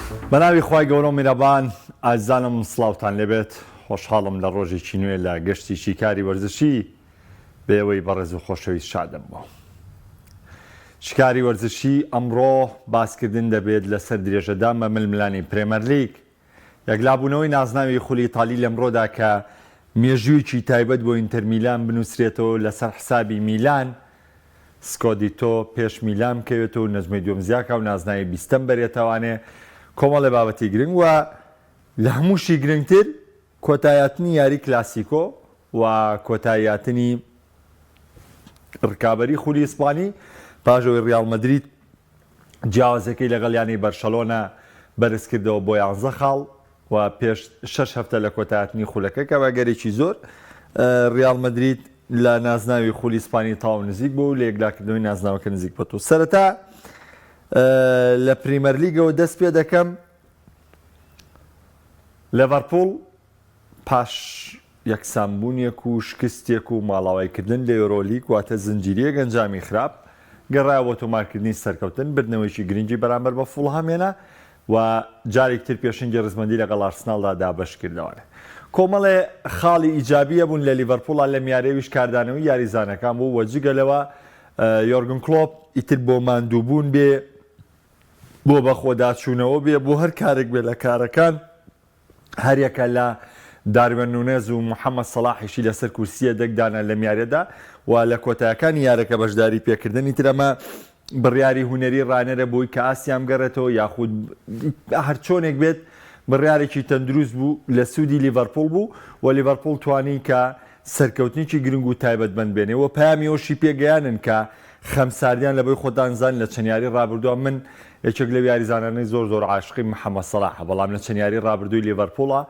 بەناوی خوای گەورە و میرەبان ئازیزانم سڵاوتان لێبێت خۆشحاڵم لە ڕۆژێکی نوێ لە گەشتی شیکاری وەرزشی بێەوەی بەڕێز و خۆشەویست شادم بوو. شیکاری وەرزشی ئەمڕۆ باسکردن دەبێت لەسەر درێژەدا بە ململانی پرێمەر لیگ یەکلابوونەوەی نازناوی خولی ئیتالی لەمڕۆدا کە مێژوویکی تایبەت بۆ ئینتەر میلان بنووسرێتەوە لەسەر حسابی میلان سکۆدیتۆ پێش میلان بکەوێتەوە و نەزمەی دووەمزیاکە و نازناوی بیستەم بەرێتەوانێ کۆمەڵێ بابەتی گرنگ وە لە هەمووشی گرنگتر کۆتاییاتنی یاری کلاسیکۆ و کۆتاییاتنی ڕکابەری خولی ئیسپانی پاژەوەی ڕیال مەدرید جیاوازەکەی لەگەڵ یانی بەرشەلۆنە بەرز کردەوە بۆ 11 خاڵ و پێش 6 هەفتە لە کۆتاییاتنی خولەکە کە بەگەرێکی زۆر ڕیال مەدرید لە نازناوی خولی ئیسپانی تاو نزیک بوو و لە یەکلاکردنەوەی نازناوەکە نزیک بۆتەوە. سەرەتا لە پریمەر لیگەوە دەست پێ دەکەم لێڤەرپوڵ پاش یەکسانبوونیەک و شکستێک و ماڵاوایکردن لە یۆرۆلیگ واتە زنجیرەیەک ئەنجامی خراپ گەڕایەوە بۆ تۆمارکردنی سەرکەوتن بردنەوەیکی گرنگی بەرامبەر بە فوڵهامێنە و جارێکتر پێشنگی ڕزمەندی لەگەڵ ئارسناڵدا دابەش کردەوەە. کۆمەڵێ خاڵی ئیجابیە بوون لە لیڤەرپوڵە لە میارەویش کاردانەوەی یاریزانەکان بوو وەجگەلەوە یۆرگن کلۆپ ئیتر بۆ ماندووبوون بێ بۆ بەخۆداچوونەوە بێ بۆ هەر کارێک بێ لە کارەکان هەریەکە لە داروێن نونێز و محەممەد سەلاحیشی لەسەر کورسیە دەکدانە لە میارێدا و لە کۆتایەکانی یارەکە بەشداری پێکردنی ترەمە بڕیاری هوەری ڕانەرە بۆی کە ئاسیام گەڕێتەوە یاخود هەر چۆنێک بێت بڕیارێکی تەندروست بوو لە سوودی لیڤەرپوڵ بوو و لیڤەرپوڵ توانی کە سەرکەوتنیی گرنگ و تایبەتمەند بێنێەوە پامیەوەشی پێگەیانن کە خەمساردیان لە بۆی خۆتانزان لە چەندیاری ڕابردووە من یەکێک لە یاریزانانەی زۆر عاشقی محەممەد سەلاحە بەڵام لە چەندیاری ڕابردووی لیڤەرپوڵە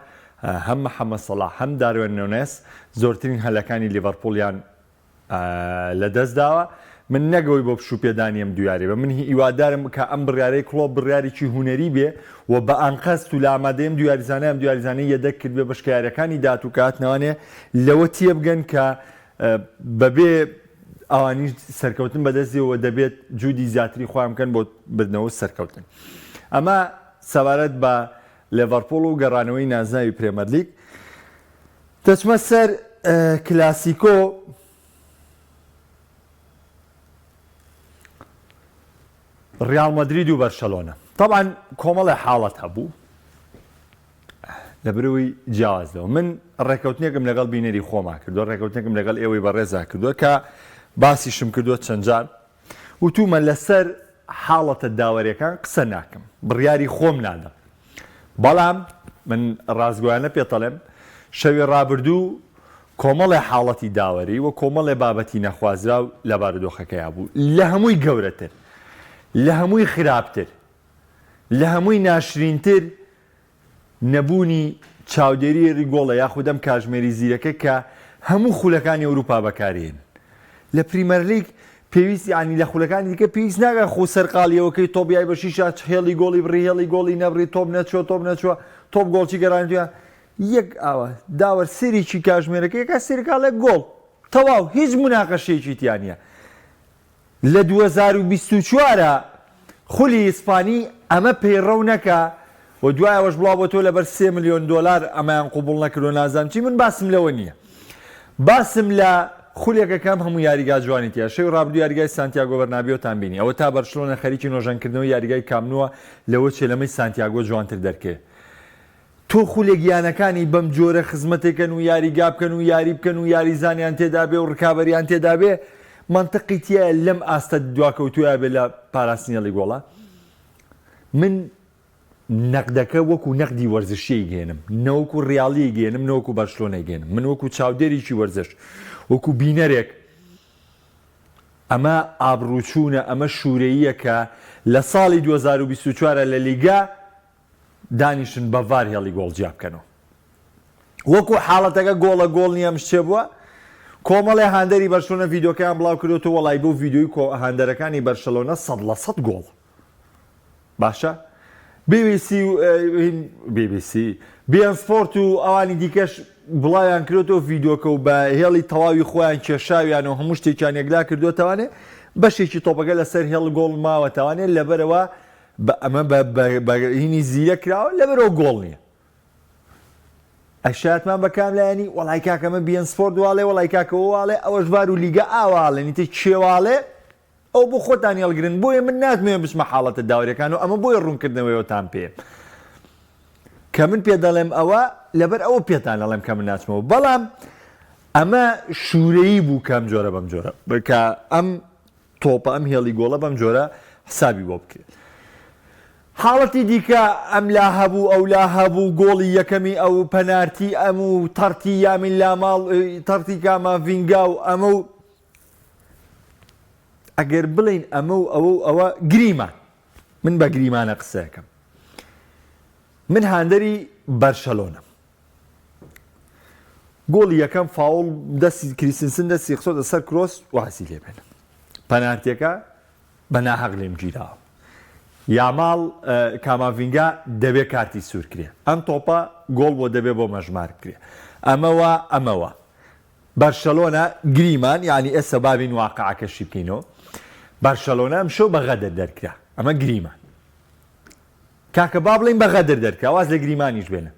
هەم محەممەد سەلاح هەم داروێن نونێز زۆرترین هەلەکانی لیڤەرپوڵیان لەدەستداوە من نەگەوەی بۆ پشوپێدانیم دویاری بە من هیوادارم کە ئەم بڕیارەی کڵۆ بڕیارێکی هوەری بێ و بە ئەنقەست و لە ئامادەیم دویاریزانەی یەدەک کرد بێ بەشکارەکانی دات و کاتنەوانێ لەوە تێ بگەن کە بەبێ ئەوانی سەرکەوتن بەدەستیەوە دەبێت جوودی زیاتری خۆیان بکەن بۆ بردنەوە سەرکەوتن. ئەمە سەبارەت بە لیڤەرپوڵ و گەڕانەوەی نازناوی پرێمەر لیگ. دەچمە سەر کلاسیکۆ. ڕیال مەدرید و بەرشەلۆنە طبعاً کۆمەڵی حاڵەت هەبوو لە بروی جیاوازەوە من ڕێکەوتنێکم لەگەڵ بینەری خۆما کردو ڕێکەوتنێکم لەگەڵ ئێوەی بەڕێزا کردووە کە باسیشم کردووە چەندجار وتومە لەسەر حاڵەتە داوەریەکان قسە ناکەم بڕیاری خۆم نادەم بەڵام من ڕازگۆیانە پێتەڵێم شەوی ڕابردوو کۆمەڵی حاڵەتی داوەری و کۆمەڵێ بابەتی نەخوازرا و لە بارودۆخەکەیا بوو لە هەمووی گەورەتر لە هەمووی خراپتر لە هەمووی ناشرینتر نەبوونی چاودێری گۆڵە یاخودەم کاژمێری زیرەکە کە هەموو خولەکانی ئەوروپا بەکارێن لە پریمەر لیگ پێویست ینی لە خولەکانی دیکە پێویست ناگە خۆ سەرقاڵیەوەکەی تۆ بیای بە شیشە هێڵی گۆڵی بڕی هێڵی گۆڵی نەبڕی تۆپ نەچوە تۆپ گۆڵی گەڕانیە یەک ئاوە داوە سێریی کاژمێرەکە یەکە سێرکالە گۆڵ تەواو هیچ مناقەشەیەکی تیانە. لە 2024 خولی ئیسپانی ئەمە پەیڕەو نەکە و دوایەوەش بڵاو بۆ تۆ لەبەر 3 ملیۆن دۆلار ئەمایان قوبوڵ نەکردو نازانم چی من باسم لەوە نییە باسم لە خولێکەکەم هەموو یاریگا جوانیتیە شەوی ڕابردوو یاریگای سانتیاگۆ بەرنابیۆتان بینی ئەوە تا بەرشلۆنە خەریکی نۆژەنکردنەوە یاریگای کامنووە لەوە چێلەمەی سانتیاگۆ جوانتر دەرکێ تۆ خولێک گیانەکانی بەم جۆرە خزمەتێکن و یاریگا بکەن و یاری بکەن و یاریزانیان تێدا بێ و ڕکابەریان تێدا بێ منطقی تایە لەم ئاستە دواکەوتووە بێ لە پاراستنیەڵی گۆڵە من نەقدەکە وەکو نەقدی وەرزشی گێنم نەوەکو ڕیاڵی گێنم نەوەکو بەرشلۆنە گێنم من وەکو چاودێریی وەرزش وەکو بینەرێک ئەمە ئابڕوچوونە ئەمە شوورەیە کە لە ساڵی 2024 لە لیگا دانیشن بە ڤار هێڵی گۆڵ جیا بکەنەوە وەکو حاڵەتەکە گۆڵە گۆڵ نییە مشتێ بووە کۆمەڵی هاندەری بەرشلۆنە ڤیدۆکەیان بڵاو کردوتە وەڵای بۆ ڤیدۆی هاندەرەکانی بەرشەلۆنە 100% گۆڵ باشە BBC بیان سپۆرت و ئەوانی دیکەش بڵاویان کردوتەوە ڤیدۆکە و بە هێڵی تەواوی خۆیان کێشاویان و هەموو شتێکیان یەکلا کردوتەوانێ بەشێکی تۆپەکە لەسەر هێڵ گۆڵ ماوەتەوانێت لەبەرەوە ئەمە بەهینی زیرە کراوە لەبەرەوە گۆڵ نییە. ئەشاتمان بەکام لایەنی وەڵای کاکەمە بیان سپۆرت واڵێ وەڵای کاکەەوە واڵێ ئەوەش بار و لیگە ئاواڵێ نیتە کێواڵێ ئەو بۆ خۆتان هێڵگرن بۆیە من ناتمێن بچمە حاڵەتە داوریەکان و ئەمە بۆیە ڕوونکردنەوەیەوەتان پێ کە من پێ دەڵێم ئەوە لەبەر ئەوە پێتان دەڵێم کە من ناچمەوە بەڵام ئەمە شوورەیی بوو کەم جۆرە بەم جۆرە کە ئەم تۆپە ئەم هێڵی گۆڵە بەم جۆرە حسابی بۆ بکرێت. حاڵەتی دیکە ئەم لا هەبوو ئەو لا هەبوو گۆڵی یەکەمی ئەو پەنارتی ئەم و تەرتی یامین لاماڵ تەرتی کاماڤینگا و ئەمە و ئەگەر بڵین ئەمە و ئەوە گریمان من بە گریمانە قسەکەم. من هاندەری بەرشەلۆنە گۆڵی یەکەم فاوڵ دەستی کریستنسن دەستی خسۆتە سەر کرۆس واسی لێ بێنە پەنارتیەکە بە ناحەق لێم گیراوە یاماڵ کاماڤینگا دەبێ کارتی سوور کرێ ئەم تۆپە گۆڵ بۆ دەبێ بۆ مەژمار کرێ ئەمەوە بەرشەلۆنە گریمان یعنی ئێستا بابین واقعەکەشی بکەینەوە بەرشەلۆنە ئەم شەو بەغەدەر دەرکرا ئەمە گریمان کاکە با بڵین بەغەدەر دەرکرا واز لە گریمانیش بێنە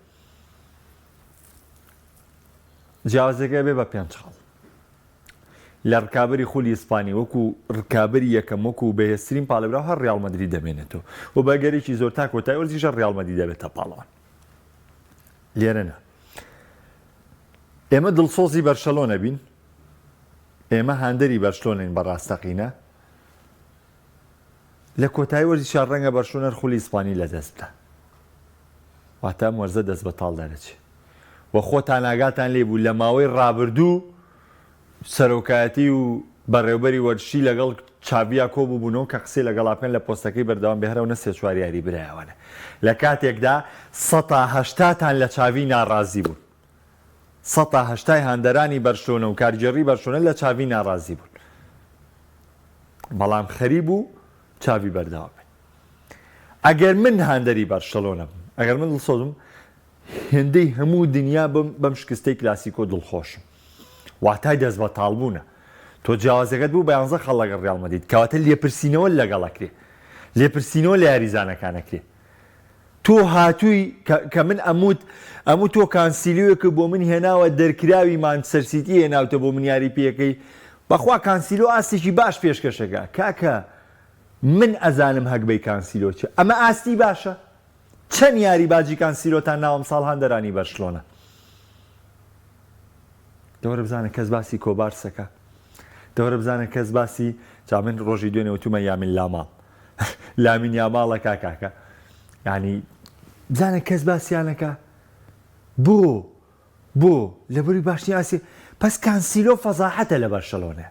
جیاوازەکە بێ بە پێنج خاڵ لە ڕکابەری خولی ئیسپانی وەکو ڕکابەری یەکەم وەکو بەهێزترین پاڵێورا هەر ڕیاڵ مەدرید دەمێنێتەوە و بەگەرێکی زۆر تا کۆتایی وەرزیشە ڕیاڵ مەدرید دەبێتە پاڵەوان لێرەنە ئێمە دڵسۆزی بەرشەلۆنە بین ئێمە هاندەری بەرشەلۆنین بەڕاستەقینە لە کۆتایی وەرزیشە ڕەنگە بەرشەلۆنە خولی ئیسپانی لەدەست بدە واتە ئەم وەرزە دەست بە تاڵ دەرەچێت و خۆتان ئاگاتان لێ بوو لە ماوەی ڕابردوو سەرۆکایەتی و بەڕێوبەری وەرشی لەگەڵ چاڤیا کۆبوو بوونەوە کە قسەی لەگەڵاپێن لە پۆستەکەی بەردەوام بێهرەوە نە سێ چوار یاری برایەوانە لە کاتێکدا 180تان لە چاوی ناڕازی بوون 180 هاندەرانی بەرشۆنە و کارگێڕی بەرشۆنە لە چاوی ناڕازی بوون بەڵام خەریب و چاوی بەردەوام بێن. ئەگەر من هاندەری بەرشەلۆنە بم ئەگەر من دڵسۆزم هێندەی هەموو دنیا بەم شکستەی کلاسیکۆ دڵخۆشم واتای دەست بە تاڵبوونە تۆ جیاوازەکەت بوو بە 11 خەڵ لەگەڵ ڕیاڵ مەدرید کەواتە لێپرسینەوە لەگەڵەکرێ لێپرسینەوە لە یاریزانەکانەکرێ تۆ هاتووی کە من ئەموو تۆ کانسیلۆیەکە بۆ من هێناوە دەرکراوی مانچستەر سیتی هێناوتە بۆ من یاری پێەکەی بەخوا کانسیلۆ ئاستێکی باش پێشکەشەکە کاکە من ئەزانم هەکبەی کانسیلۆ چ ئەمە ئاستی باشە چەند یاری باجی کانسیلۆتان ناوەم ساڵ هەندەرانی بەرشلۆنە دەوەرە بزانە کەس باسی کۆبارسەکە دەوەرە بزانە کەس باسی جا من ڕۆژی دوێنێ وتومە یامین لاماڵ لامین یاماڵە کاکاکە یعنی بزانە کەس باسییانەکە بۆ لەبەری باشنی ئاسی پس کانسیلۆ فەزاحەتە لە بەرشەلۆنە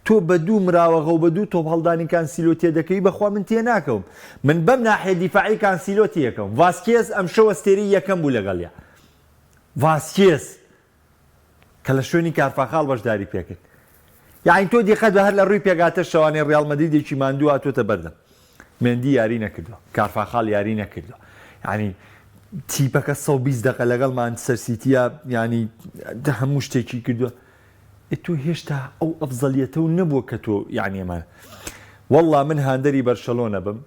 تۆ بە دوو مراوەغە و بە دوو تۆپ هەڵدانی کانسیلۆ تێدەکەی بەخوا من تێ ناکەوم من بەم ناحیە دیفاعی کانسیلۆ تێکەم ڤاسکێز ئەم شەوە ستێری یەکەم بوو لەگەڵیا ڤاسکێز کە لە شوێنی کارفاخاڵ بەشداری پێکرد یعنی تۆ دیقەت بە هەر لە ڕووی پێگاتە شەوانەی ڕیاڵ مەدریدێکی ماندوو هاتوۆتە بەردەم مێندی یاری نەکردووە کارفاخاڵ یاری نەکردووە ینی تیپەکە 120 دقە لەگەڵ مانچستەر سیتیە ینی هەموو شتێکی کردووە تۆ هێشتا ئەو ئەفزەلیەتە و نەبووە کە تۆ یعنی ئەمە وەڵڵا من هاندەری بەرشەلۆنە بم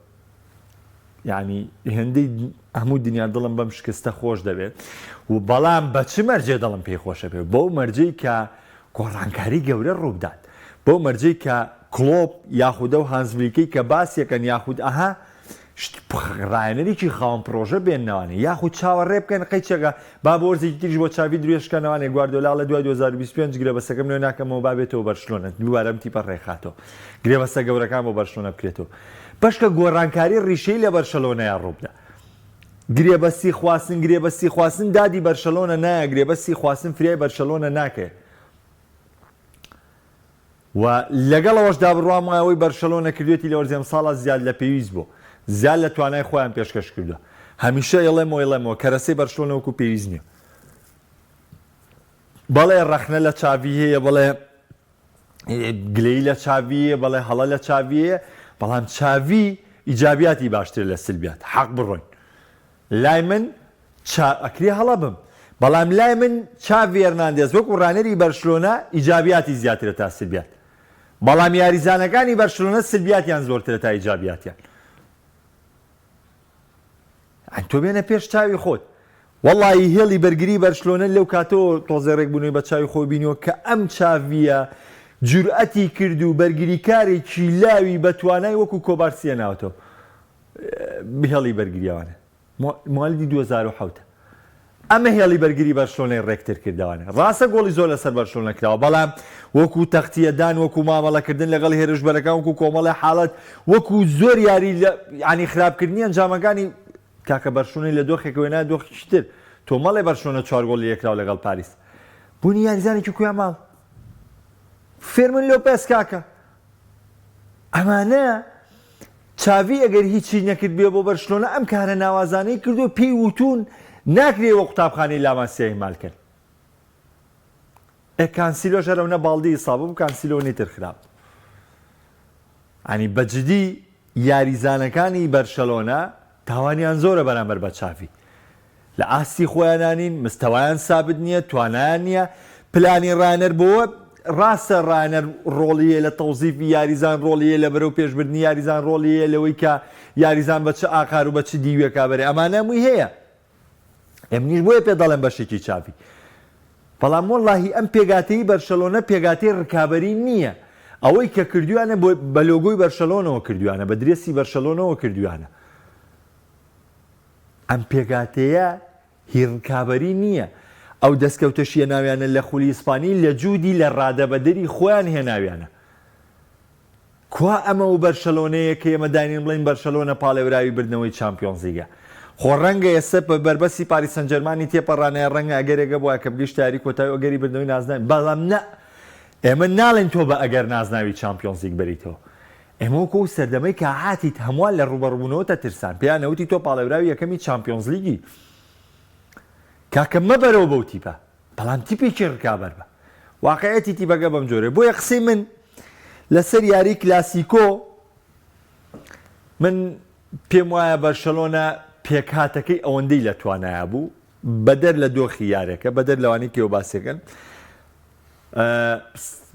یعنی هێندەی هەموو دنیا دڵم بەم شکستە خۆش دەبێت و بەڵام بە چ مەرجێ دڵم پێی خۆشە بێت بۆ مەرجەی کە گۆڕانکاری گەورە ڕووبدات بۆ مەرجەی کە کلۆپ یاخودە و هانزڤلیکەی کە باسیەکەن یاخود ئەها ڕایەنەرێکی خاوەن پرۆژە بێننەوانێ یاخود چاوەڕێ بکەن قەیچەکە با بۆ وەرزێکی تریش بۆ چاوی درێژکەنەوانێ گواردیۆلا لە دوای 2025 گرێبەستەکەم نوێ ناکەمەوە بابێتەوە بەرشلۆنە دووبارەم تیپە ڕێکخاتەوە گرێبەستە گەورەکان بۆ بەرشلۆنە بکرێتەوە بەشکە گۆڕانکاری ڕیشەی لە بەرشەلۆنەیان ڕووبدا گرێبەستی خواستن دادی بەرشەلۆنە نایە گرێبەستی خواستن فریای بەرشەلۆنە ناکێ و لەگەڵەوەشدا بڕوامایەوەی بەرشەلۆنە کردوێتی لە وەرزێم ساڵە زیاد لە پێویست بوو زیاد لە توانای خۆیان پێشکەش کردووە هەمیشە ئێڵێمەوە کەرەسەی بەرشلۆنە وەکو پێویست نییە بەڵێ ڕەخنە لە چاوی هەیە بڵێ گلەی لە چاویە بەڵێ هەڵە لە چاویەیە بەڵام چاوی ئیجابیاتی باشتر لە سلبیات حەق بڕۆین لای من ئەکری هەڵە بم بەڵام لای من چاوی هێرناندێز وەکو ڕانەری بەرشلۆنە ئیجابیاتی زیاترە تا سلبیات بەڵام یاریزانەکانی بەرشلۆنە سلبیاتیان زۆرترە تا ئیجابیاتیان تۆ بێنە پێش چاوی خۆت وەڵی هێڵی بەرگری بەرشلۆنە لەو کاتەوە تۆزە ڕێک بوونەوەی بە چاوی خۆی بینەوە کە ئەم چاویە جورئەتی کرد و بەرگریکارێکی لاوی بە توانای وەکو کۆبارسیە ناوتەوە هێڵی بەرگریەوانە ماڵی 2007 ئەمە هێڵی بەرگری بەرشلۆنەی ڕێکتر کردوانە ڕاستە گۆڵی زۆر لەسەر بەرشلۆنە کراوە بەڵام وەکو تەختیەدان وەکو مامەڵەکردن لەگەڵ هێرشبەرەکان وەکو کۆمەڵی حاڵەت وەکو زۆر یاری ینی خراپکردنی ئەنجامەکانی کاکە بەرشلۆنەی لە دۆخێکەوەی نا دۆخیشتر تۆ مەڵێ بەرشلۆنە 4 گۆڵ یەکراو لەگەڵ پاریس بوونی یاریزانێکی کوێ ماڵ فێرمن لۆپێس کاکە ئەمانە چاوی ئەگەر هیچی نەکرد بێ بۆ بەرشلۆنە ئەم کارە ناوازانەی کردو پێی وتون ناکرێەوە قوتابخانەی لاماسیایی مالکرد کانسیلۆ ژەرەونە باڵدی سابوو و کانسیلۆ نیتر خراپ ئەنی بەجددی یاریزانەکانی بەرشەلۆنە تاوانیان زۆرە بەرامبەر بە چاوی لە ئاستی خۆیانانین مستەوایان سابت نییە توانیان نییە پلانی ڕانەر بۆوە ڕاستە ڕانەر ڕۆڵیە لە تەوزیفی یاریزان ڕۆڵیە لە بەرەو پێشبردننی یاریزان ڕۆڵیە لەوەی کە یاریزان بە چ ئاکار و بە چ دیوێکا بەرێ ئەمانە مووی هەیە ئەمنیش بۆیە پێ دەڵێن بەشێکی چاوی بەڵام وەڵڵاهی ئەم پێگاتەی بەرشەلۆنە پێگاتەی ڕکابەری نییە ئەوەی کە کردویانە بە لۆگۆی بەرشەلۆنەوە کردویانە بە درێسی بەرشەلۆنەوە کردویانە ئەم پێگاتەیە هیڕکابەری نییە ئەو دەستکەوتە شیە ناویانە لە خولی ئیسپانی لە جوودی لە ڕادەبەدەری خۆیان هێناویانە کوا ئەمە و بەرشەلۆنەیە کە ئێمە داینین بڵین بەرشەلۆنە پاڵێوراوی بردنەوەی چامپیۆنز لیگە خۆ ڕەنگە ئێستا بەربەسی پاریس سەن ژەرمانی تێپەڕانەیە ڕەنگە ئەگەرێگە بووە کە بگەشت یاری کۆتایی ئەگەری بردنەوەی نازناوی بەڵام نە ئێمە ناڵێن تۆ بە ئەگەر نازناوی چامپیۆنز لیگ بەریتەوە ئێمە وەکو سەردەمەی کە هاتیت هەمووان لە ڕوبەڕووبوونەوە تەترسان پێیان نەوتی تۆ پاڵێوراوی یەکەمی چامپیۆنز لیگی کاکە مەبەرەوە بەو تیپە بەڵام تیپێکی ڕکابەر بە واقعەتی تیپەکە بەم جۆرە بۆیە قسەی من لەسەر یاری کلاسیکۆ من پێم وایە بەرشەلۆنە پێکهاتەکەی ئەوەندەی لە توانایە بوو بەدەر لە دۆخی یارێکە بەدەر لەوانی کێوە باسێکن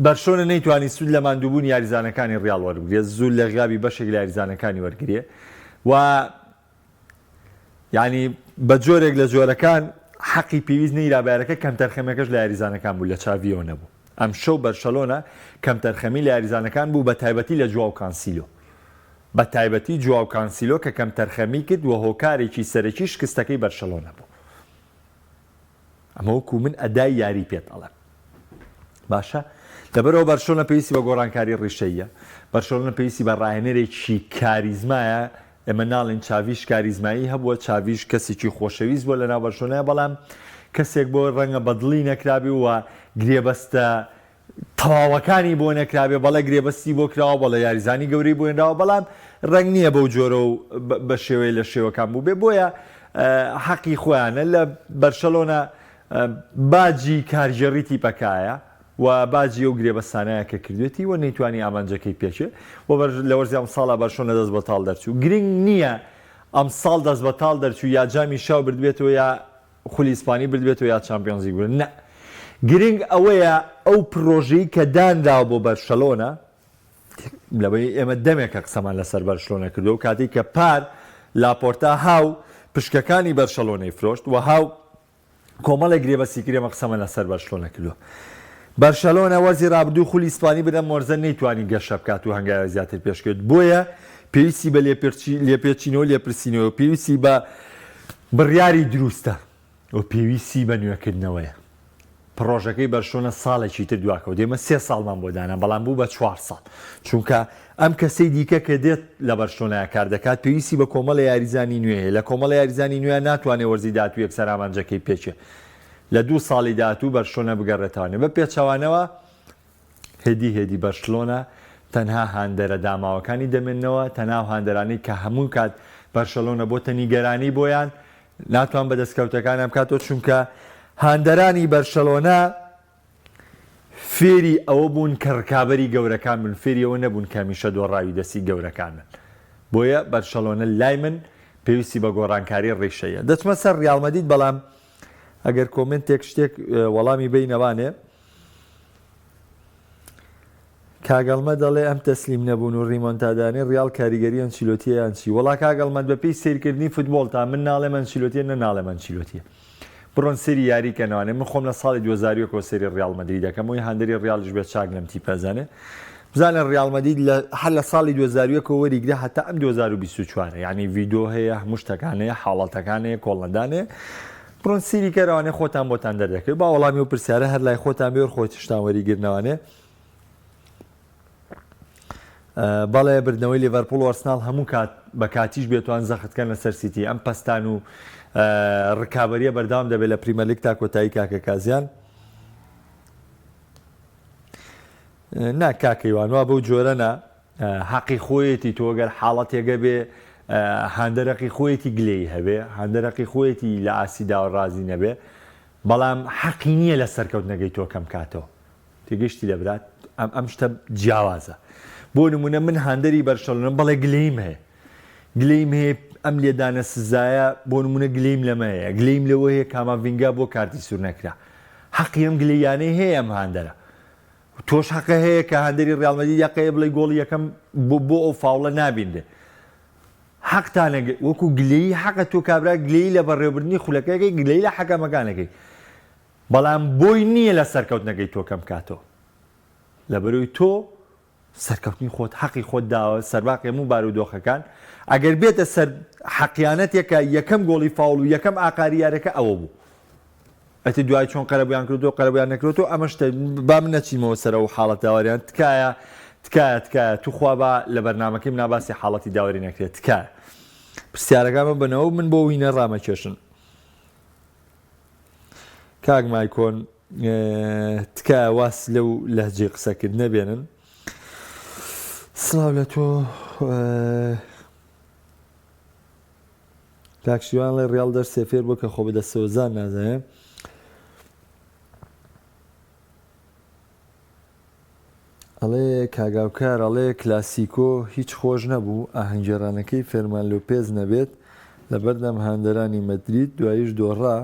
بەرشۆنە نەیتوانی سود لە ماندووبوون یاریزانەکانی ڕیاڵ وەربگرێت زوو لە غیابی بەشێک لە یاریزانەکانی وەرگێ و ینی بە جۆرێک لە جۆرەکان حەقی پێویست نەیرابارەکە کەم تەرخەمەکەش لە یاریزانەکان بوو لە چاویەوە نەبوو ئەم شەو بەرشەلۆنە کەم تەرخەمی لە یاریزانەکان بوو بە تایبەتی لە جواو کانسیلۆ بە تایبەتی جواو کانسیلۆ کە کەم تەرخەمی کرد و هۆکارێکی سەرەکی شکستەکەی بەرشەلۆنە بوو ئەمە وەکو من ئەدای یاری پێت ئەڵێم باشە لەبەرەوە بەرشۆنە پێویستی بە گۆڕانکاری ڕیشەیە بەرشۆنە پێویستی بە ڕاهێنەرێکی کاریزمایە ئێمە ناڵێن چاویش کاریزمایی هەبووە چاویش کەسێکی خۆشەویست بۆ لە ناو بەرشۆنەیە بەڵام کەسێک بۆ ڕەنگە بەدڵی نەکرابی وە گرێبەستە تەواوەکانی بۆ نەکرابێ بەڵێ گرێبەستی بۆ کراوە بەڵە یاریزانی گەورەی بۆ هێنراوە بەڵام ڕەنگ نییە بەو جۆرە و بە شێوەیە لە شێوەکان بوو بێ بۆیە حەقی خۆیانە لە بەرشەلۆنە باجی کارژێڕی تیپەکایە و باجی ئەو گرێبەستانەیە کە کردوێتی و نەیتوانی ئامانجەکەی پێچێ لە وەرزی ئەم ساڵە بەرشۆنە دەست بەتاڵ دەرچوو گرنگ نییە ئەم ساڵ دەست بەتاڵ دەرچوو یا جامی شاو بردبێتەوە یا خولی ئیسپانی بردبێتەوە یا چامپیۆنز لیگ بردن نە گرنگ ئەوەیە ئەو پرۆژەی کە دانراوە بۆ بەرشەلۆنە لەبەی ئێمە دەمێکە قسەمان لەسەر بەرشەلۆنە کردو و کاتێک کە پار لاپۆرتا هاو پشکەکانی بەرشەلۆنەی فرۆشت و هاو کۆمەڵێک گرێبەستی کرێمە قسەمان لەسەر بەرشەلۆنە کردووە بەرشەلۆنە وەرزی ڕابردوو خولی ئیسپانی بدەن مۆرزە نەیتوانی گەشە بکات و هەنگاوی زیاتر پێشکرد بۆیە پێویستی بە لێپێچینەوە لێپرسینەوە پێویستی بە بڕیاری دروستە و پێویستی بە نوێکردنەوەیە پرۆژەکەی بەرشۆنە ساڵێکی تر دواکەوت دێمە 3 ساڵمان بۆ دانا بەڵام بوو بە 4 ساڵ چونکە ئەم کەسەی دیکە کە دێت لە بەرشۆنەیە کار دەکات پێویستی بە کۆمەڵە یاریزانی نوێ لە کۆمەڵە یاریزانی نوێ ناتوانێت وەرزی داهاتوو یەکسەر ئامانجەکەی پێچێ لە 2 ساڵی داهاتوو بەرشۆنە بگەڕێتوانێت بە پێچەوانەوە هێدی بەرشلۆنە تەنها هاندەرە داماوەکانی دەمێنەوە تەناو هاندەرانی کە هەموو کات بەرشەلۆنە بۆتە نیگەرانی بۆیان ناتوان بە دەستکەوتەکانیان بکاتەوە چونکە هاندەرانی بەرشەلۆنە فێری ئەوە بوون کە ڕکابەری گەورەکان من فێری ئەوە نەبوون کە هەمیشە دۆڕاوی دەستی گەورەکانن بۆیە بەرشەلۆنە لای من پێویستی بە گۆڕانکاری ڕێشەیە دەچمە سەر ڕیاڵ مەدرید بەڵام ئەگەر کۆمنتێک شتێک وەڵامی بینەوانێ کاگەڵمە دەڵێ ئەم تەسلیم نەبوون و ڕیمۆنتادانەی ڕیال کاریگەری ئەنچیلۆتییان چی وەڵا کاگەڵمەت بەپێی سیرکردنی فوتبۆڵ تا من ناڵێم ئەنچیلۆتیە نەناڵێم ئەنچیلۆتیە بڕۆن سەری یاریکەنەوانێ من خۆم لە ساڵی 2001 سەری ڕیال مەدرید دەکەم و هەندێری ڕیالیش بێت چاک لەم تیپەزانێ بزانە ڕیال مەدرید هەر لە ساڵی 2001 وەریگرا هەتا ئەم 2024 یعنی ڤیدۆ هەیە هەموو شتەکانەیە حاڵەتەکانەیە کۆڵەندانێ بڕۆن سیری کەرەوانێ خۆتان بۆتان دەردەکەوێت با وەڵامی و پرسیارە هەر لای خۆتان بێ خۆی شتان وەریگرنەوانێ بەڵێ بردنەوەی لیڤەرپوڵ و ئەرسناڵ هەموو کات بە کاتیش بێتوان زەختکەن لەسەر سیتی ئەم پەستان و ڕکابەریە بەردەوام دەبێت لە پریمەر لیگ تا کۆتایی کاکە کازیان نا کاکەیوان وا بەو جۆرەنە حەقی خۆیەتی تۆ گەر حاڵەتێگە بێ هەندەرەقی خۆیەتی گلەی هەبێ هەندەرەقی خۆیەتی لە ئاسیدا و ڕازی نەبێ بەڵام حەقی نییە لە سەرکەوتنەکەی تۆ کەم کاتەوە تێگەشتی دەبرات ئەم شتە جیاوازە بۆ نمونە من هەندەری بەرشەلۆنە بەڵێ گلەیم هەیە گلەیم هەیە ئەم لێدانە سزایە بۆ نمونە گلەیم لەمە هەیە گلەیم لەوە هەیە کاماڤینگا بۆ کارتی سوور نەکرا حەقی ئەم گلەیانەی هەیە ئەم هەندەرە تۆش حەقە هەیە کە هەندەری ڕیال مەدرید یەقەیە بڵێ گۆڵی یەکەم بۆ ئەو فاوڵە نابیندێ حەقتانە وەکو گلەیی حەقە تۆ کابرا گلەیی لە بەڕێوەبردننی خولەکەیەکەی گلەی لە حەکەمەکانەکەی بەڵام بۆی نییە لە سەرکەوتنەکەی تۆ کەم کاتەوە لەبەرەوەی تۆ سەرکەوتنی خۆت حەقی خۆت داوە سەرباقی هەموو بارودۆخەکان ئەگەر بێتە سەر حەقیانەتێکە یەکەم گۆڵی فاوڵ و یەکەم ئاقاری یارەکە ئەوە بوو ئەتی دوای چۆن قەرەبیان کردو قەرەبیان نەکرێتەوە ئەمە شتە با من نەچینمەوە سەرە و حاڵەت داوەریان تکایە توخوا بە لە بەرنامەکەی ناباسی حاڵەتی داوەری نەکرێت تکایە پرسیارەکانمە بنەوە من بۆ وینە ڕامەکێشن کاک مایکۆن تکایە واس لەو لەهجەی قسەکرد نەبێنن سڵاو لە تۆ کاکشیوان لە ڕیال دەرسێ فێر بۆ کە خۆ بەدە سەوزان نازانێ ئەڵێ کاگاوکار ئەڵێ کلاسیکۆ هیچ خۆش نەبوو ئاهەنگێڕانەکەی فێرمان لۆپێز نەبێت لە بەردەم هاندەرانی مەدرید دواییش دۆڕا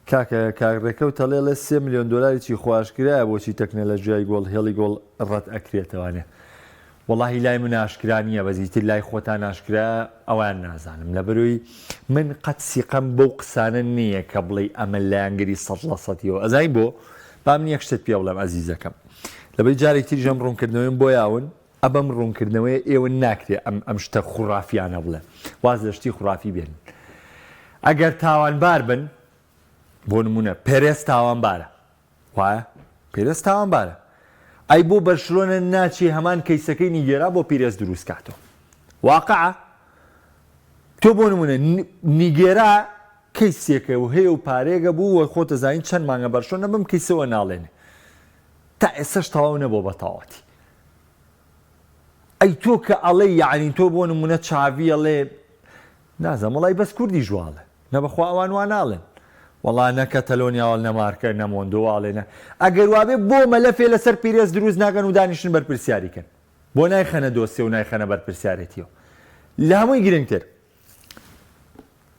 کاکە کاڕێکەوت تەڵێڵێ 3 ملیۆن دۆلاری خواشکرایە بۆچی تەکنەلۆژیای گۆڵ هێڵی گۆڵ ڕەت ئەکرێتەوانێ وەڵاهی لای من ئاشکرا نییە بەزیتر لای خۆتان ئاشکرا ئەوان نازانم لەبەرۆی من قەت سیقەم بەو قسانە نییە کە بڵێ ئەمە لایەنگەری 100%ەوە ئەزای بۆ با من یەک شتت پێ بڵێم ئەزیزەکەم لەبەر جارێک تری ژەم ڕوونکردنەوەیم بۆ یاون ئەبەم ڕوونکردنەوەی ئێوە ناکرێت ئەم شتە خوڕافیانە بڵێ واز لە شتی خوڕافی بێن ئەگەر تاوانبار بن بۆ نمونە پێرێز تاوانبارە وایە پێرێز تاوانبارە ئەی بۆ بەرشلۆنە ناچی هەمان کەیسەکەی نیگێرا بۆ پیرێز دروست کاتەوە واقعە تۆ بۆ نمونە نیگێرا کەیسێکە و هەیە و پارێگە بوو وە خۆتە زانین چەند مانگە بەرشلۆنە بم کەیسەوە ناڵێنێ تا ئێسەش تەواو نەبوو بە تەواوەتی ئەی تۆ کە ئەڵێ یعنی تۆ بۆ نمونە چاوی ئەڵێ نازانم وەڵای بەس کوردی ژواڵە نەبەخوا ئەوان وا ناڵێن وەڵا نە کەتەلۆنیاوە نەمارکە نەمۆندۆواڵێنە ئەگەر وابێ بۆ مەلەفێ لەسەر پیرێز دروست ناکەن و دانیشتن بەرپرسیاریکەن بۆ نایخەنە دۆسیە و نایخەنە بەرپرسیارەتیەوە لە هەمووی گرنگتر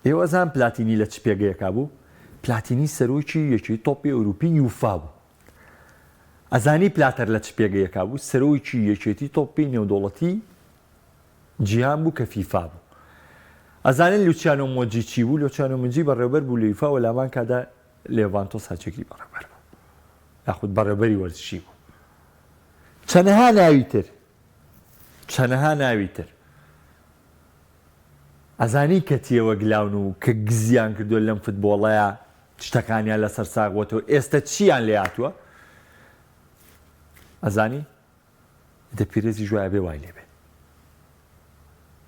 ئێوە زان پلاتینی لە چ پێگەیەکا بوو پلاتینی سەرۆکی یەکی تۆپی ئەوروپی یوفا بوو ئەزانی پلاتەر لە چ پێگەیەکا بوو سەرۆکی یەکێتی تۆپی نێودوڵەتی جیهان بوو کە فیفا بوو ئەزانن لوچیانۆ مۆجی چی بوو لوچیانۆ مۆجی بەڕێوەبەر بوو لە یوفا و لامان کادا لێڤانتۆس هاچێکی بەڕێوەبەر بوو یاخود بەڕێوەبەری وەرزشی بوو چەنەها ناوی تر ئەزانی کەتیەوە گلاون و کە گزیان کردووە لەم فوتبۆڵەیە شتەکانیان لەسەر ساغوەتەوە ئێستا چیان لێ هاتووە ئەزانی دە پیرێزی ژوایە بێ وای لێبێ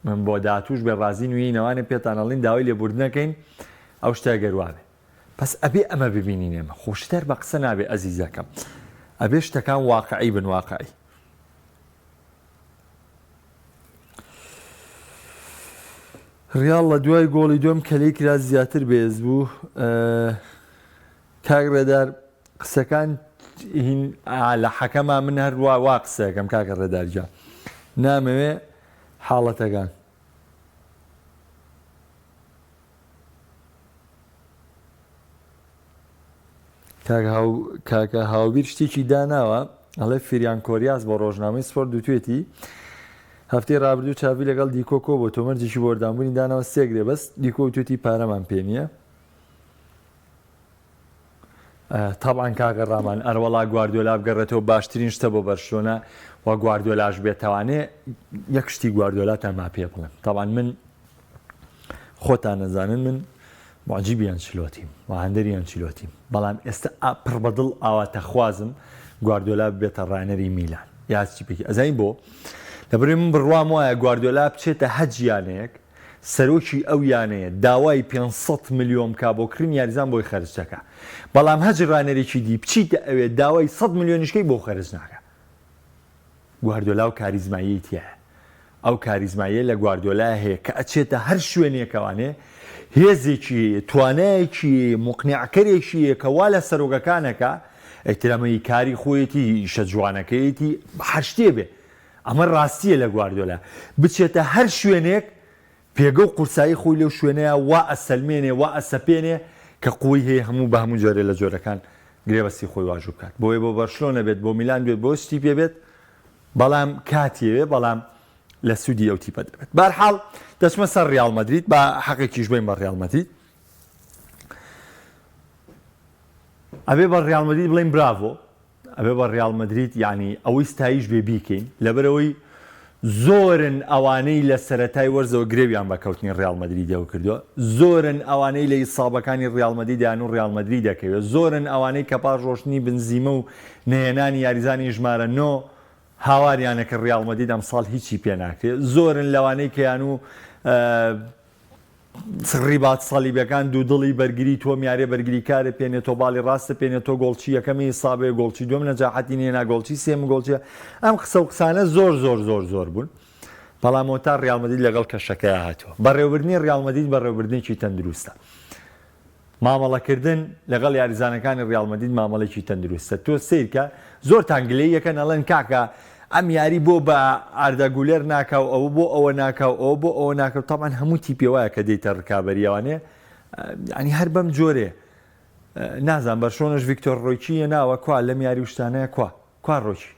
من بۆ داهاتووش بێ ڕازی نوێینەوانە پێتان ئەڵین داوای لێبوردنەکەین ئەو شتە گەروابێ پس ئەبێ ئەمە ببینین ئێمە خۆشتر بە قسە نابێ ئەزیزەکەم ئەبێ شتەکان واقعی بن واقعی ڕیاڵ لە دوای گۆڵی دوم کەلەی کرا زیاتر بێز بوو کاگڕێدار قسەکان لە حەکەما من هەر وا قسەکەم کاکە ڕێدارجا نامەوێ حاڵەتەکان کاکە هاوبیر شتێکی داناوە ئەڵێ فریان کۆریاس بۆ ڕۆژنامەی سپۆرت دوتوێتی هەفتەی ڕابردوو چاوی لەگەڵ دیکۆکۆ بۆ تۆمەرجێکی بۆردانبوونی داناوە سێگرێ بەس دیکۆ توێتی پارەمان پێ نییە تاڵان کاگە ڕامان ئەروەڵا گواردیۆلا بگەڕێتەوە باشترین شتە بۆ بەرشلۆنە و گواردیۆلاش بێتەوانێ یەک شتی گواردیۆلاتان ما پێ بڵێم تاڵان من خۆتان نەزانن من معجیبی ئەنچلۆتیم و هەندەری ئەنچلۆتیم بەڵام ئێستا پڕ بەدڵ ئاواتە خوازم گواردیۆلا بێتە ڕانەری میلان یاچی پێکی ئەزای بۆ لەبەرێ من بڕوام وایە گواردیۆلا بچێتە هەج یانەیەک سەرۆکی ئەو یانەیە داوای 500 ملیۆن کا بۆ کردن یاریزان بۆی خەرج دەکا بەڵام هەج ڕانەرێکی دی بچیتە ئەوێ داوای 100 ملیۆنیشکەی بۆ خەرج ناکە گواردیۆلا و کاریزماییتیە ئەو کاریزماییە لە گواردیۆلا هەیە کە ئەچێتە هەر شوێنێکەوانێ هێزێکی توانایەکی مقنعکەرێکیە کە وا لە سەرۆگەکانەکە ئەحترامەی کاری خۆیەتی شە جوانەکەیەتی هەر شتێ بێ ئەمە ڕاستیە لە گواردیۆلا بچێتە هەر شوێنێک پێگە و قورسایی خۆی لەو شوێنەیە وا ئەسەلمێنێ وا ئەسەپێنێ کە قوی هەیە هەموو بە هەموو جۆرە لە جۆرەکان گرێبەستی خۆی واژوو بکات بۆیە بۆ بەرشلۆنە بێت بۆ میلان بێت بۆ شتی پێ بێت بەڵام کاتیەوێ بەڵام لە سوودی ئەو تیپە دەبێت بەرحاڵ دەچمە سەر ڕیال مەدرید بە حەقێکیش بین بە ڕیال مەدرید ئەبێ بە ڕیال مەدرید بڵێن براڤۆ ئەبێ بە ڕیال مەدرید یعنی ئەوەی ستایش بێ بیکەین لەبەرەوەی زۆرن ئەوانەی لە سەرەتای وەرزەوە گرێویان بەکەوتنی ڕیال مەدریدەوە کردووە زۆرن ئەوانەی لە ئیسابەکانی ڕیال مەدریدیان و ڕیال مەدرید دەکەوێت زۆرن ئەوانەی کە پاش ڕۆشتنی بنزیمە و نهێنانی یاریزانی ژمارە 9 هاواریانەکە ڕیال مەدرید ئەم ساڵ هیچی پێ ناکرێت زۆرن لەوانەی کەیان و ڕیبات ساڵیبەکان دوو دڵی بەرگری تۆ میارێ بەرگری کارە پێنێتۆ باڵی ڕاستە پێنێتۆ گۆڵچی یەکەمی سابێ گۆڵچی دوم نەجاحەتی نێنا گۆڵچی سێم گۆڵچیە ئەم قسە و قسانە زۆر زۆر زۆر زۆر بوون بەڵام تا ڕیال مەدرید لەگەڵ کەشەکەی هاتووە بەڕێوەبردنی ڕیال مەدرید بەڕێوەبردنێکی تەندروستە مامەڵەکردن لەگەڵ یاریزانەکانی ڕیال مەدرید مامەڵێکی تەندروستە تۆ سیرکە زۆر تانگلەی یەکەن ئەڵێن کاکە ئەم یاری بۆ بە ئاردە گولێر ناکاو ئەوە بۆ ئەوە ناکاو ئەوە بۆ ئەوە ناکەوت تامان هەموو تیپی وایە کە دەیتە ڕکابەریەوانێ ینی هەر بەم جۆرێ نازان بەرشۆنەش ڤیکتۆر ڕۆیچیە ناوە کوا لەم یاری وشتانەیە کوا ڕۆیچی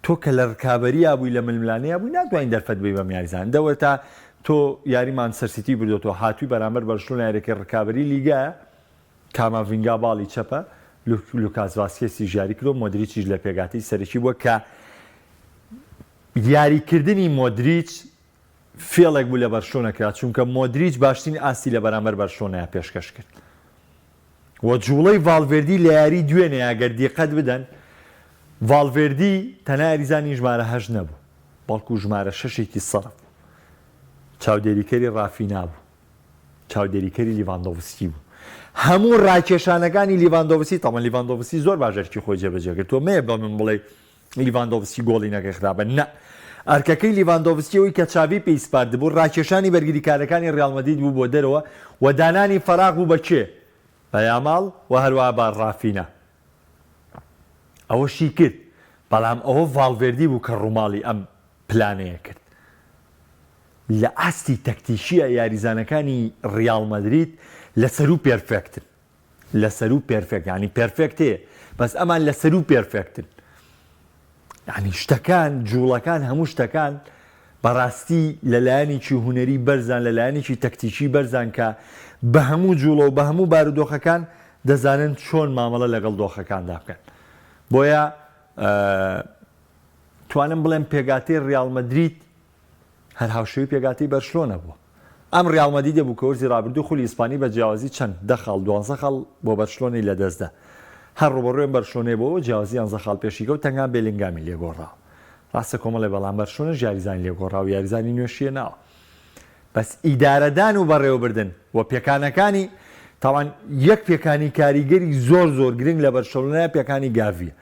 تۆ کە لە ڕکابەریە بووی لە ململانەیە بووی ناتوانین دەرفەت بی بەم یاریزان دەوە تا تۆ یاری مانچستەر سیتی بردوتەوە هاتووی بەرامبەر بەرشلۆنە یارێکی ڕکابەری لیگایە کاماڤینگا باڵی چەپە لوکاس ڤاسکێسی ژیاری کردو مۆدریچیش لە پێگاتی سەرەکی بووە کە یاریکردنی مۆدریچ فێڵێک بوو لە بەرشلۆنە کرا چونکە مۆدریچ باشترین ئاسی لە بەرامبەر بەرشلۆنەیە پێشکەش کرد وە جوڵەی ڤالڤێردی لە یاری دوێنێ ئەگەر دیقەت بدەن ڤالڤێردی تەنها یاریزانی ژمارە 8 نەبوو بەڵکو ژمارە 6ێکی سەرف چاودێریکەری ڕافینا بوو چاودێریکەری لیڤاندۆڤسکی بوو هەموو ڕاکێشانەکانی لیڤاندۆڤسی تەمەن لیڤاندۆڤسی زۆر باشەرکی خۆی جێبەجێ کرد تۆ مەیە بە من بڵێ لیڤاندۆڤسکی گۆڵی نەکەی خراپە نە ئەرکەکەی لیڤاندۆڤسکیەوەی کە چاوی پێی سپارد بوو ڕاکێشانی بەرگریکارەکانی ڕیال مەدرید بوو بۆ دەرەوە و دانانی فەراغ بوو بە کێ بە یاماڵ و هەروە بە ڕافینە ئەوەشی کرد بەڵام ئەوە ڤالڤێردی بوو کە ڕووماڵی ئەم پلانەیە کرد لە ئاستی تەکتیشیە یاریزانەکانی ڕیال مەدرید لەسەر و پێرفێکتن لەسەر و پێرفێکت ینی پێرفێکت هەیە بەس ئەمان لەسەر و پێرفێکتن ینی شتەکان جوڵەکان هەموو شتەکان بەڕاستی لەلایەنێکی هونەری بەرزان لەلایەنێکی تەکتیکی بەرزان کە بە هەموو جوڵە و بە هەموو بارودۆخەکان دەزانن چۆن مامەڵە لەگەڵ دۆخەکاندا بکەن بۆیە توانم بڵێم پێگاتەی ڕیال مەدرید هەر هاوشێوی پێگاتەی بەرشلۆنە بووە ئەم ڕیال مەدریدە بوو کە وەرزی ڕابردوو خولی ئیسپانی بە جیاوازی چەند 10 خاڵ 12 خاڵ بۆ بەرشلۆنەی لەدەستدا هەر ڕوبەڕوێن بەرشلۆنەی بۆەوە جیاوازی 11 خاڵ پێشیکە و تەنیا بێلینگامی لێگۆڕاوە ڕاستە کۆمەڵی بەڵام بەرشلۆنە یاریزانی لێگۆڕاو و یاریزانی نوێشیە ناوە بەس ئیدارەدان و بەڕێوەبردن و پێکانەکانی تاوان یەک پێکانی کاریگەری زۆر زۆر گرنگ لە بەرشلۆنەیە پێکانی گاڤیە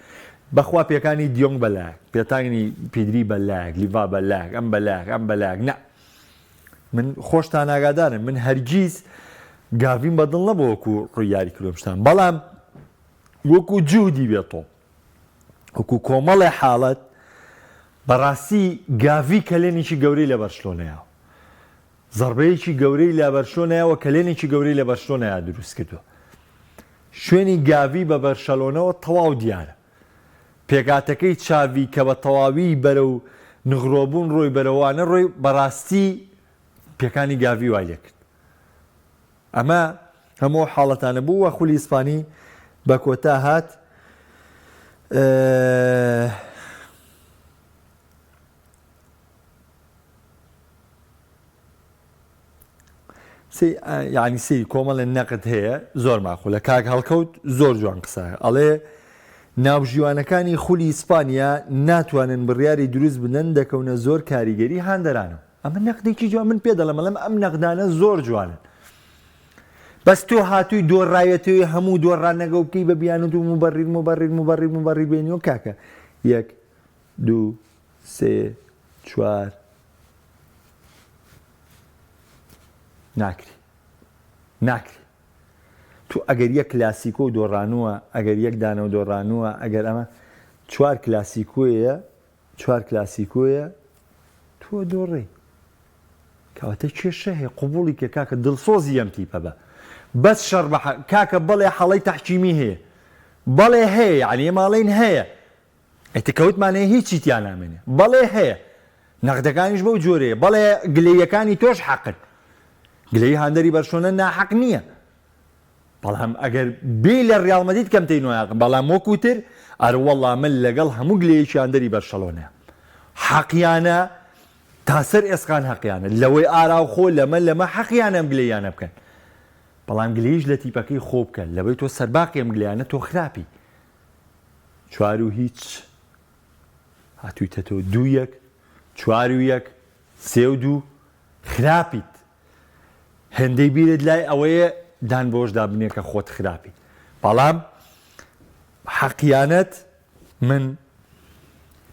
بەخوا پێکانی دیۆنگ بەلایەک پێتانی پیدری بەلایەک لیڤا بەلایەک ئەم بەلایەک ئەم بەلایەک نە من خۆشتان ئاگادارم من هەرگیز گاڤیم بەدڵ نەبوو وەکو ڕووی یاری کردوم شتان بەڵام وەکو جوودی بێتەوە وەکو کۆمەڵی حاڵەت بەڕاستی گاڤی کەلێنێکی گەورەی لە بەرشلۆنەیەوە زەربەیەکی گەورەی لە بەرشلۆنەیەوە کەلێنێکی گەورەی لە بەرشلۆنەیە دروست کردووە شوێنی گاوی بە بەرشەلۆنەوە تەواو دیارە پێکاتەکەی چاوی کە بە تەواوی بەرە و نغڕۆبوون ڕۆی بەرەوانە ڕۆی بەڕاستی پێکانی گاوی وای لێ کرد ئەمە هەموو حاڵەتانە بوو وە خولی ئیسپانی بە کۆتا هات یعنی سی کۆمەڵێن نەقت هەیە زۆر ماخۆ لە کاک هەڵکەوت زۆر جوان قسایە ئەڵێ ناوژیوانەکانی خولی ئیسپانیا ناتوانن بڕیاری دروست بنەن دەکەونە زۆر کاریگەری هاندەرانە ئەمە نەقدێکی جوان من پێ دەڵێم مەڵێم ئەم نەقدانە زۆر جوانن بەس تۆ هاتووی دۆڕایەتەوەی هەموو دۆڕانەگە و بکەی بە بیانوت و مبەڕیر بێنیەوە کاکە 1 2 3 4 ناکری تو ئەگەر یەک کلاسیکۆ و دۆڕانووە ئەگەر یەک دانە و دۆڕانووە ئەگەر ئەمە 4 کلاسیکۆیە تۆ دۆڕێ کەواتە کێشە هەیە قوبوڵی کە کاکە دڵسۆزی ئەم تیپە بە بەس شەڕ کاکە بەڵێ حەڵەی تەحکیمی هەیە بەڵێ هەیە یعنی ماڵین هەیە ئەتکەوتمانەیە هیچی تیان نامێنێ بەڵێ هەیە نەقدەکانیش بەو جۆرەیە بەڵێ گلەیەکانی تۆش حەقن گلەی هاندەری بەرشۆنە ناحەق نییە بەڵام ئەگەر بێ لە ڕیاڵ مەدرید کەم تێی نوۆیاق بەڵام وەکوتر ئەروەڵا من لەگەڵ هەموو گلەیەکی هاندەری بەرشەلۆنەیە حەقیانە تاسەر ئێسقان حەقیانە لەوەی ئاراوخۆ لەمە حەقیانە ئەم گلەیانە بکەن بەڵام گلەیش لە تیپەکەی خۆ بکەن لەوەی تۆ سەرباقی ئەم گلەیانە تۆ خراپی 4 و هیچ هاتوویتە تۆ 2 4 و 1 3 و 2 خراپیت هەندەی بیرت لای ئەوەیە دان بۆش دابنێ کە خۆت خراپی بەڵام حەقیانەت من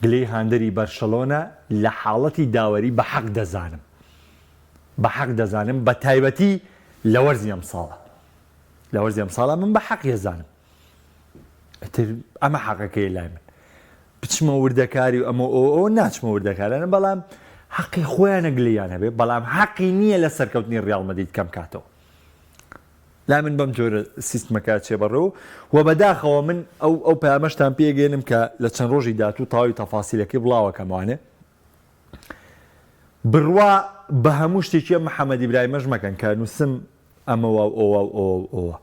گلەی هاندەری بەرشەلۆنە لە حاڵەتی داوەری بە حەق دەزانم بە تایبەتی لە وەرزی ئەم ساڵە من بە حەق ێزانم ئەمە حەقەکەی لای من بچمە وردەکاری و ئەمە ئەو ناچمە وردەکارانە بەڵام حەقی خۆیانە گلەیان هەبێ بەڵام حەقی نییە لە سەرکەوتنی ڕیاڵ مەدرید کەم کاتەوە لا من بەم جۆرە سیستمەکە چێ بەڕێوە و بەداخەوە من ئەو پامەشتان پێگەێنم کە لە چەند ڕۆژی دااتوو تاوی تەفاسیلەکەی بڵاوەکەمانێ بڕوا بە هەموو شتێکی محەممەد ئیبراهیمەش مەکەن کە نووسم ئەمەوە ئەوە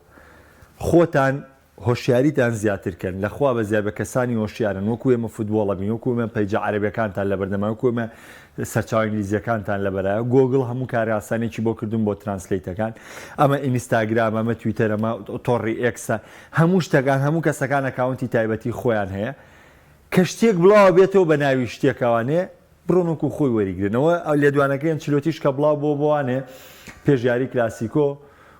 خۆتان هۆشیاریتان زیاترکەن لەخوا بە زیاد بە کەسانی هۆشیارن وەکو ئێمە فوتبۆڵەبین وەکو ئێمە پەیجە عەرەبیەکانتان لە بەردەما وەکو ئێمە سەرچاو ئینگلیزیەکانتان لەبەرایە گۆگڵ هەموو کاری ئاسانێکی بۆ کردوون بۆ ترانسلیتەکان ئەمە ئینستاگرام ئەمە تویتەر ئەمە تۆڕی ئێکسە هەموو شتەکان هەموو کەسەکان ئەکاونتی تایبەتی خۆیان هەیە کە شتێک بڵاوە بێتەوە بە ناوی شتێکەوانێ بڕۆن وەکو خۆی وەریگرنەوە لێدوانەکەی ئەنچیلۆتیش کە بڵاو بۆوانێ پێشیاری کلاسیکۆ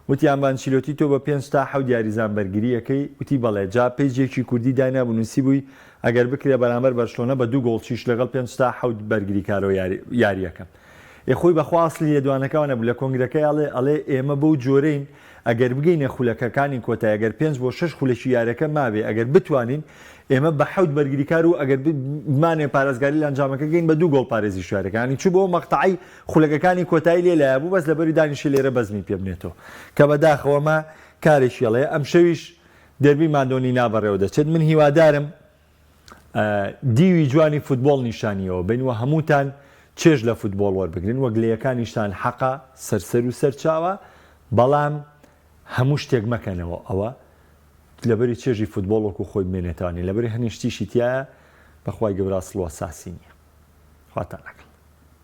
وتیان بانچیلۆتی تۆ بە 5 تا 7 دیاریزان بەرگریەکەی وتی بەڵێ جا پێیجێکی کوردی دانابوو نووسی بووی ئەگەر بکرێ بەرامبەر بەرشلۆنە بە 2 گۆڵچیش لەگەڵ 5 تا 7 بەرگری کارۆ یاریەکەم خۆی بەخوا ئەسڵی لێدوانەکەوانە بوو لە کۆنگرەکەی ئەڵێ ئێمە بەو جۆرەین ئەگەر بگەینە خولەکەکانی کۆتای ئەگەر 5 بۆ 6 خولەکی یاریەکە مابێ ئەگەر بتوانین ئێمە بە 7 بەرگریکار و ئەگەر بمانێ پارێزگاری لە ئەنجامەکە گەین بە 2 گۆڵ پارێزی شوارەکانی چوو بۆ مەقتەعی خولەکەکانی کۆتایی لێلایە بوو بەس لەبەری دانیشی لێرە بەزمی پێ بنێتەوە کە بەداخەوەمە کارێکی ئەڵێ ئەم شەویش دەربی مادۆنی نابەڕێوە دەچێت من هیوادارم دیوی جوانی فوتبۆڵ نیشانیەوە بینوە هەمووتان چێژ لە فوتبۆڵ وەربگرن وە گلەیەکانیشتان حەقا سەرسەر و سەرچاوە بەڵام هەموو شتێک مەکەنەوە ئەوە لەبەری چێژی فوتبۆڵ وەکو خۆی بمێنێتوانی لەبەری هەنیشتیشی تایە بەخوای گەورە ئەسڵ و ئەساسی نییە خواتان نەکەڵ